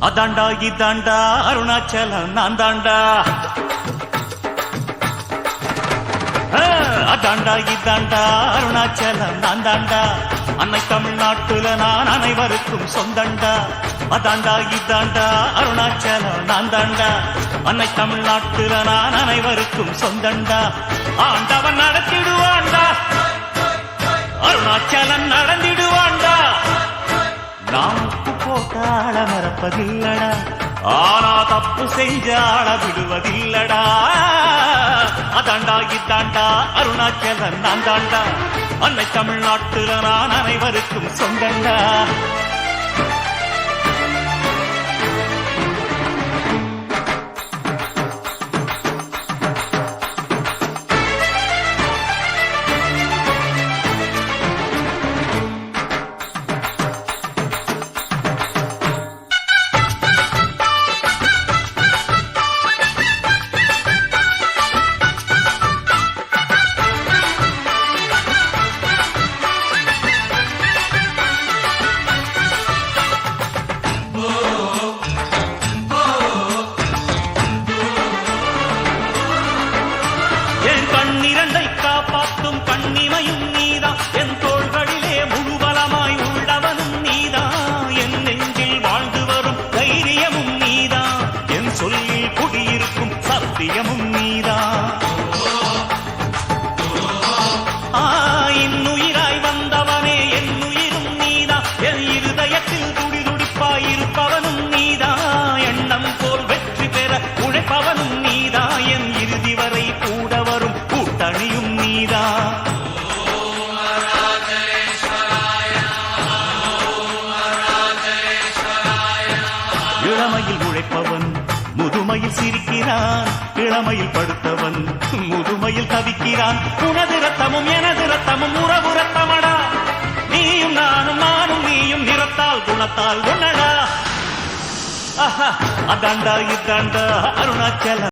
அதாண்டா இதாண்டா அருணாச்சலம் நான் தாண்டா. அதாண்டா இதாண்டா அருணாச்சலம் நான் தாண்டா. அன்னை தமிழ்நாட்டுல நான் அனைவருக்கும் சொந்தண்டா. அதாண்டா இதாண்டா அருணாச்சலம் நான் தாண்டா. அன்னை தமிழ்நாட்டுல நான் அனைவருக்கும் சொந்தண்டா. ஆண்டவன் நடத்திடுவாண்டா, அருணாச்சலம் நடந்திடுவாண்டா. நாம் உப்பு போட்டாள மறப்பதில்லடா, ஆனா தப்பு செஞ்சாள விடுவதில்லடா. அதாண்டா இதாண்டா அருணாச்சலம் நான் தாண்டா. அன்னை தமிழ்நாட்டுல நான் அனைவருக்கும் சொந்தண்டா. கண்ணிரண்டை காப்பாற்றும் கண்ணிமையும் நீதான், என் தோள்களிலே முழுவலமாய் உள்ளவனும் நீதான். என் நெஞ்சில் வாழ்ந்து வரும் தைரியமும் நீதான், என் சொல்லில் குடியிருக்கும் சத்தியமும் நீதான். இன்னுயிராய் வந்தவனே என் உயிரும் நீதான், என் இருதயத்தில் துடிதுடிப்பாயிருப்பவனும் நீதான். எண்ணம் போல் வெற்றி பெற உழைப்பவனும் நீதான், என் இறுதி வரை கூட வரும் கூட்டணியும் நீதான். இளமையில் உழைப்பவன் முதுமையில் சிரிக்கிறான், இளமையில் படுத்தவன் முதுமையில் தவிக்கிறான். உனது ரத்தமும் எனது ரத்தமும் உறவு ரத்தமடா, நீயும் நானும் நானும் நீயும் நிறத்தால் குணத்தால் ஒன்னடா. அதாண்டா இதாண்டா அருணாச்சலம்.